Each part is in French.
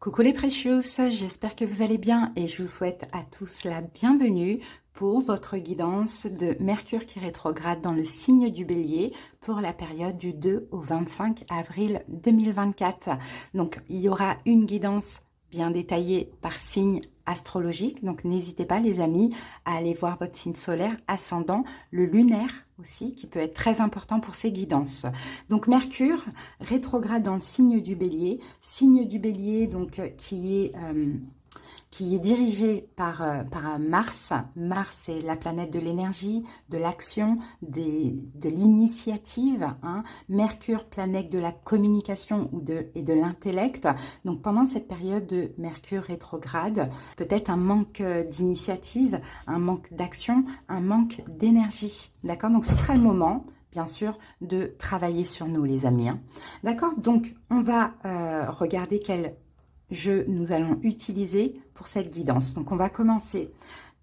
Coucou les Precious, j'espère que vous allez bien et je vous souhaite à tous la bienvenue pour votre guidance de Mercure qui rétrograde dans le signe du Bélier pour la période du 2 au 25 avril 2024. Donc il y aura une guidance bien détaillée par signe astrologique, donc n'hésitez pas les amis à aller voir votre signe solaire, ascendant, le lunaire aussi, qui peut être très important pour ces guidances. Donc Mercure rétrograde dans le signe du Bélier donc qui est dirigé par Mars. Mars est la planète de l'énergie, de l'action, de l'initiative. Hein. Mercure, planète de la communication et de l'intellect. Donc pendant cette période de Mercure rétrograde, peut-être un manque d'initiative, un manque d'action, un manque d'énergie. D'accord? Donc ce sera le moment, bien sûr, de travailler sur nous, les amis. Hein. D'accord? Donc on va regarder quel jeu nous allons utiliser pour cette guidance. Donc on va commencer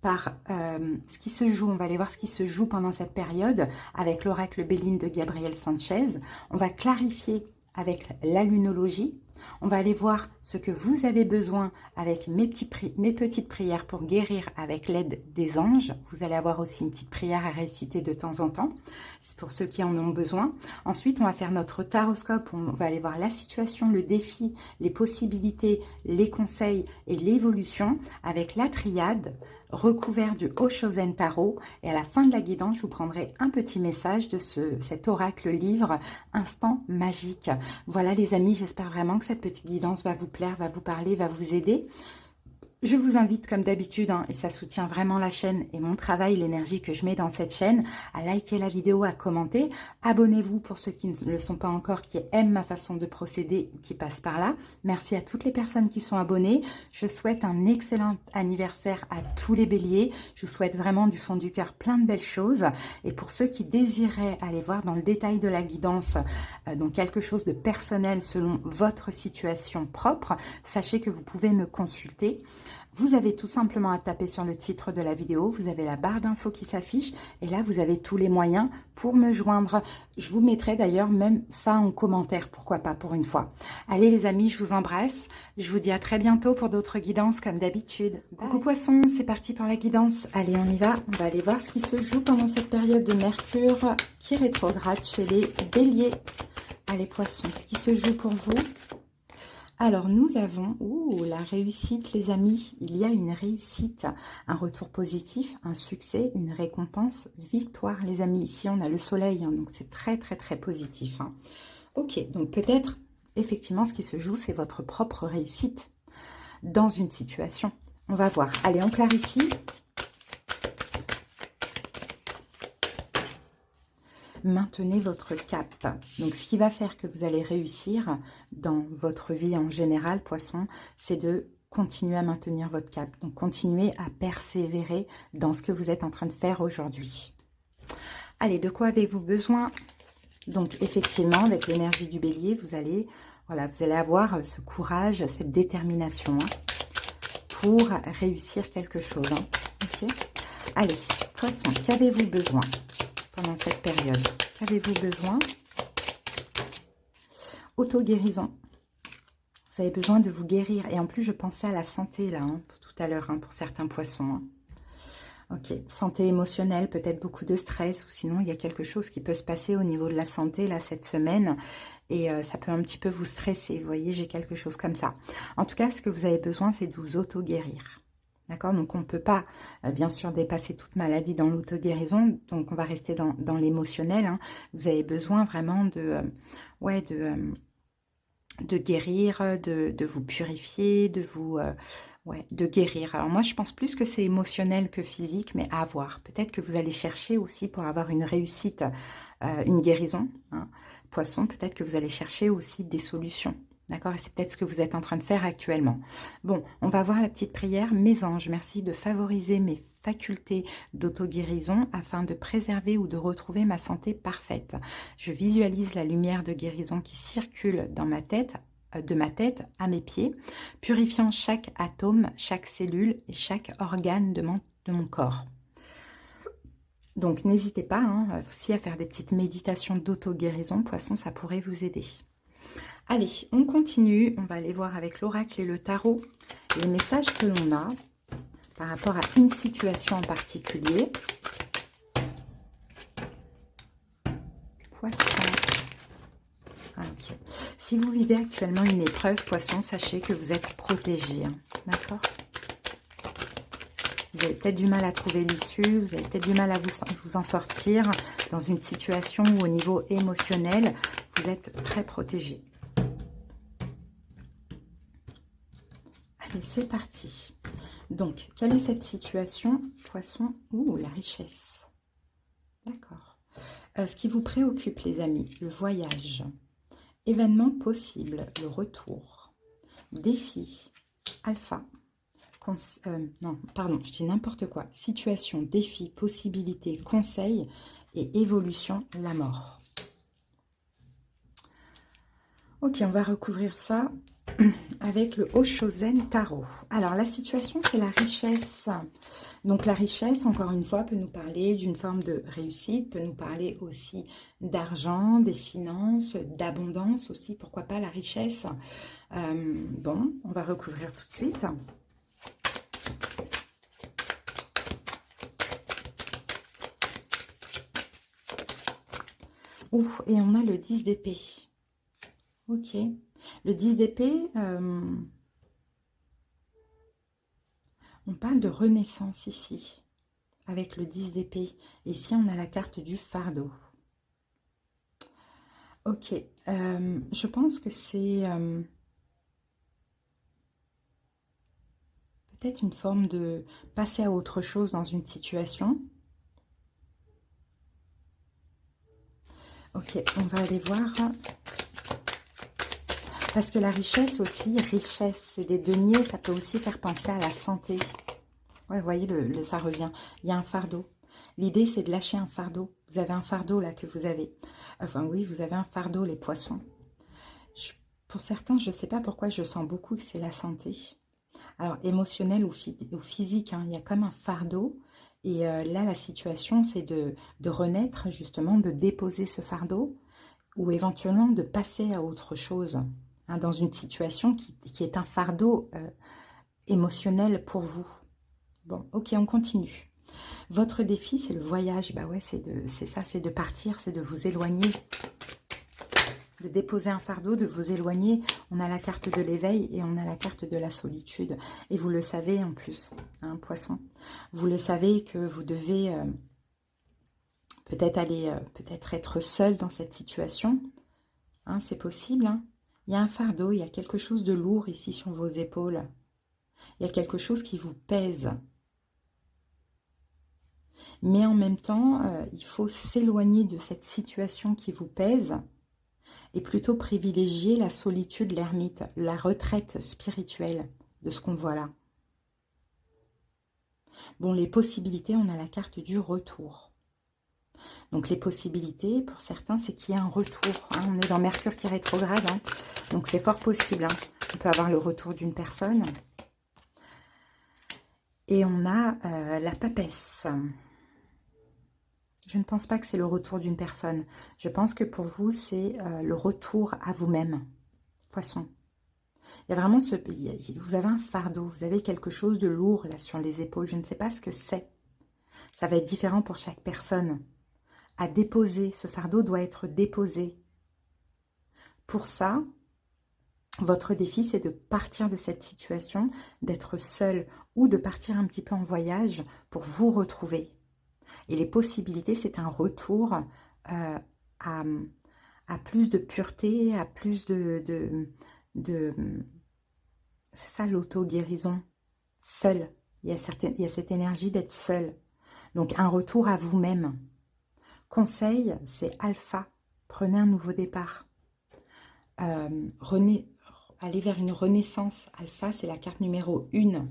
par ce qui se joue, on va aller voir ce qui se joue pendant cette période avec l'oracle Béline de Gabriel Sanchez. On va clarifier avec la lunologie. On va aller voir ce que vous avez besoin avec mes petites prières pour guérir avec l'aide des anges. Vous allez avoir aussi une petite prière à réciter de temps en temps. C'est pour ceux qui en ont besoin. Ensuite, on va faire notre taroscope. On va aller voir la situation, le défi, les possibilités, les conseils et l'évolution avec la triade recouvert du Oshozen Tarot. Et à la fin de la guidance, je vous prendrai un petit message de cet oracle livre Instant Magique. Voilà les amis, j'espère vraiment que cette petite guidance va vous plaire, va vous parler, va vous aider. Je vous invite comme d'habitude, hein, et ça soutient vraiment la chaîne et mon travail, l'énergie que je mets dans cette chaîne, à liker la vidéo, à commenter. Abonnez-vous pour ceux qui ne le sont pas encore, qui aiment ma façon de procéder, qui passent par là. Merci à toutes les personnes qui sont abonnées. Je souhaite un excellent anniversaire à tous les béliers. Je vous souhaite vraiment du fond du cœur plein de belles choses. Et pour ceux qui désiraient aller voir dans le détail de la guidance, donc quelque chose de personnel selon votre situation propre, sachez que vous pouvez me consulter. Vous avez tout simplement à taper sur le titre de la vidéo, vous avez la barre d'infos qui s'affiche et là vous avez tous les moyens pour me joindre. Je vous mettrai d'ailleurs même ça en commentaire, pourquoi pas pour une fois. Allez les amis, je vous embrasse, je vous dis à très bientôt pour d'autres guidances comme d'habitude. Coucou poissons, c'est parti pour la guidance. Allez on y va, on va aller voir ce qui se joue pendant cette période de Mercure qui rétrograde chez les béliers. Allez poissons, ce qui se joue pour vous. Alors, nous avons la réussite, les amis. Il y a une réussite, un retour positif, un succès, une récompense, victoire, les amis. Ici, on a le soleil, hein, donc c'est très, très, très positif. Hein. Ok, donc peut-être, effectivement, ce qui se joue, c'est votre propre réussite dans une situation. On va voir. Allez, on clarifie. Maintenez votre cap. Donc, ce qui va faire que vous allez réussir dans votre vie en général, poisson, c'est de continuer à maintenir votre cap. Donc, continuez à persévérer dans ce que vous êtes en train de faire aujourd'hui. Allez, de quoi avez-vous besoin? Donc, effectivement, avec l'énergie du bélier, vous allez avoir ce courage, cette détermination hein, pour réussir quelque chose. Hein. Okay. Allez, poisson, qu'avez-vous besoin pendant cette période? Qu'avez-vous besoin? Auto-guérison. Vous avez besoin de vous guérir. Et en plus, je pensais à la santé, là, hein, tout à l'heure, hein, pour certains poissons. Hein. Ok, santé émotionnelle, peut-être beaucoup de stress, ou sinon, il y a quelque chose qui peut se passer au niveau de la santé, là, cette semaine. Et ça peut un petit peu vous stresser. Vous voyez, j'ai quelque chose comme ça. En tout cas, ce que vous avez besoin, c'est de vous auto-guérir. D'accord, donc on ne peut pas, bien sûr, dépasser toute maladie dans l'auto-guérison. Donc, on va rester dans l'émotionnel. Hein. Vous avez besoin vraiment de guérir, de vous purifier, de guérir. Alors, moi, je pense plus que c'est émotionnel que physique, mais à voir. Peut-être que vous allez chercher aussi pour avoir une réussite, une guérison. Hein. Poisson, peut-être que vous allez chercher aussi des solutions. D'accord? Et c'est peut-être ce que vous êtes en train de faire actuellement. Bon, on va voir la petite prière. Mes anges, merci de favoriser mes facultés d'auto-guérison afin de préserver ou de retrouver ma santé parfaite. Je visualise la lumière de guérison qui circule dans ma tête, de ma tête à mes pieds, purifiant chaque atome, chaque cellule et chaque organe de mon corps. Donc, n'hésitez pas hein, aussi à faire des petites méditations d'auto-guérison. Poisson, ça pourrait vous aider. Allez, on continue. On va aller voir avec l'oracle et le tarot les messages que l'on a par rapport à une situation en particulier. Poisson. Ah, ok. Si vous vivez actuellement une épreuve, Poisson, sachez que vous êtes protégé. Hein. D'accord? Vous avez peut-être du mal à trouver l'issue, vous avez peut-être du mal à vous en sortir dans une situation où au niveau émotionnel, vous êtes très protégé. Allez, c'est parti. Donc, quelle est cette situation, Poisson? Ouh, la richesse. D'accord. Ce qui vous préoccupe, les amis, le voyage. Événement possible, le retour. Défi, alpha. Non, pardon, je dis n'importe quoi. Situation, défi, possibilité, conseil et évolution, la mort. Ok, on va recouvrir ça avec le Oshozen Tarot. Alors, la situation, c'est la richesse. Donc, la richesse, encore une fois, peut nous parler d'une forme de réussite, peut nous parler aussi d'argent, des finances, d'abondance aussi, pourquoi pas la richesse. Bon, on va recouvrir tout de suite. Ouh, et on a le 10 d'épée. Ok. Le 10 d'épée, on parle de renaissance ici, avec le 10 d'épée. Ici, on a la carte du fardeau. Ok. Je pense que c'est peut-être une forme de passer à autre chose dans une situation. Ok, on va aller voir. Parce que la richesse aussi, richesse, c'est des deniers, ça peut aussi faire penser à la santé. Ouais, vous voyez, ça revient. Il y a un fardeau. L'idée, c'est de lâcher un fardeau. Vous avez un fardeau là que vous avez. Enfin oui, vous avez un fardeau, les poissons. Pour certains, je ne sais pas pourquoi je sens beaucoup que c'est la santé. Alors, émotionnel ou physique, hein, il y a comme un fardeau. Et là, la situation, c'est de renaître, justement, de déposer ce fardeau ou éventuellement de passer à autre chose. Hein, dans une situation qui est un fardeau émotionnel pour vous. Bon, ok, on continue. Votre défi, c'est le voyage. Bah ouais, c'est ça, c'est de partir, c'est de vous éloigner. De déposer un fardeau, de vous éloigner. On a la carte de l'éveil et on a la carte de la solitude. Et vous le savez en plus, hein, Poisson. Vous le savez que vous devez peut-être être seul dans cette situation. Hein, c'est possible. Hein. Il y a un fardeau, il y a quelque chose de lourd ici sur vos épaules. Il y a quelque chose qui vous pèse. Mais en même temps, il faut s'éloigner de cette situation qui vous pèse et plutôt privilégier la solitude, l'ermite, la retraite spirituelle de ce qu'on voit là. Bon, les possibilités, on a la carte du retour. Donc les possibilités, pour certains, c'est qu'il y a un retour. Hein. On est dans Mercure qui est rétrograde, hein. Donc c'est fort possible. Hein. On peut avoir le retour d'une personne. Et on a la papesse. Je ne pense pas que c'est le retour d'une personne. Je pense que pour vous, c'est le retour à vous-même, Poisson. Il y a vraiment vous avez un fardeau, vous avez quelque chose de lourd là sur les épaules. Je ne sais pas ce que c'est. Ça va être différent pour chaque personne. À déposer, ce fardeau doit être déposé. Pour ça, votre défi, c'est de partir de cette situation, d'être seul ou de partir un petit peu en voyage pour vous retrouver. Et les possibilités, c'est un retour à plus de pureté, à plus c'est ça l'auto-guérison. Seul. Il y a cette énergie d'être seul. Donc un retour à vous-même. Conseil, c'est alpha. Prenez un nouveau départ. Allez vers une renaissance. Alpha, c'est la carte numéro 1.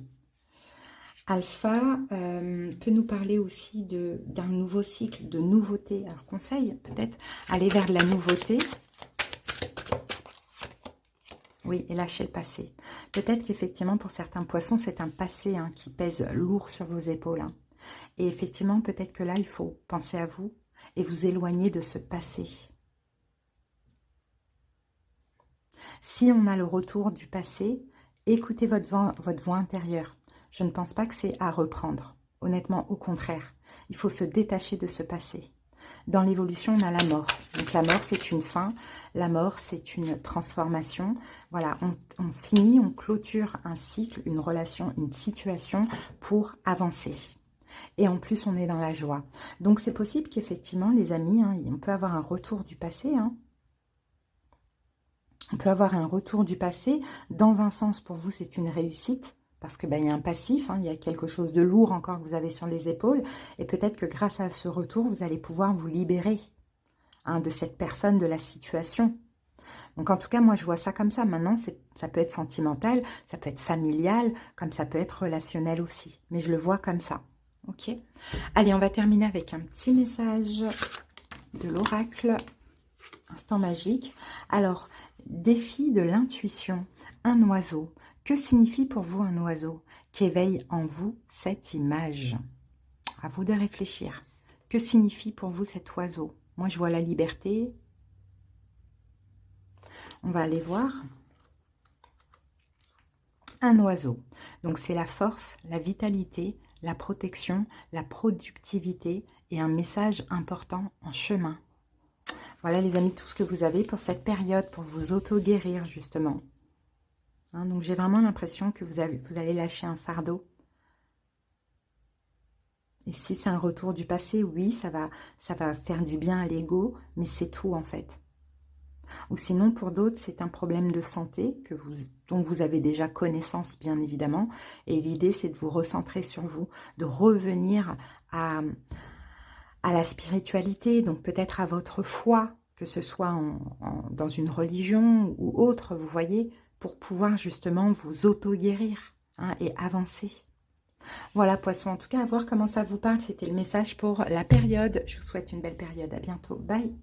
Alpha peut nous parler aussi d'un nouveau cycle, de nouveauté. Alors, conseil, peut-être, aller vers de la nouveauté. Oui, et lâcher le passé. Peut-être qu'effectivement, pour certains poissons, c'est un passé hein, qui pèse lourd sur vos épaules. Hein. Et effectivement, peut-être que là, il faut penser à vous et vous éloigner de ce passé. Si on a le retour du passé, écoutez votre voix intérieure. Je ne pense pas que c'est à reprendre. Honnêtement, au contraire. Il faut se détacher de ce passé. Dans l'évolution, on a la mort. Donc la mort, c'est une fin. La mort, c'est une transformation. Voilà, on finit, on clôture un cycle, une relation, une situation pour avancer. Et en plus, on est dans la joie. Donc c'est possible qu'effectivement, les amis, hein, on peut avoir un retour du passé. Hein. On peut avoir un retour du passé. Dans un sens, pour vous, c'est une réussite. Parce que il y a un passif, hein, il y a quelque chose de lourd encore que vous avez sur les épaules. Et peut-être que grâce à ce retour, vous allez pouvoir vous libérer hein, de cette personne, de la situation. Donc en tout cas, moi je vois ça comme ça. Maintenant, ça peut être sentimental, ça peut être familial, comme ça peut être relationnel aussi. Mais je le vois comme ça. Ok. Allez, on va terminer avec un petit message de l'oracle. Instant magique. Alors, défi de l'intuition. Un oiseau. Que signifie pour vous un oiseau? Qu'éveille en vous cette image? À vous de réfléchir. Que signifie pour vous cet oiseau? Moi, je vois la liberté. On va aller voir. Un oiseau. Donc, c'est la force, la vitalité, la protection, la productivité et un message important en chemin. Voilà, les amis, tout ce que vous avez pour cette période, pour vous auto-guérir, justement. Hein, donc, j'ai vraiment l'impression que vous allez lâcher un fardeau. Et si c'est un retour du passé, oui, ça va faire du bien à l'ego, mais c'est tout, en fait. Ou sinon, pour d'autres, c'est un problème de santé dont vous avez déjà connaissance, bien évidemment. Et l'idée, c'est de vous recentrer sur vous, de revenir à la spiritualité, donc peut-être à votre foi, que ce soit dans une religion ou autre, vous voyez, pour pouvoir justement vous auto-guérir hein, et avancer. Voilà, poisson, en tout cas, à voir comment ça vous parle. C'était le message pour la période. Je vous souhaite une belle période. À bientôt. Bye.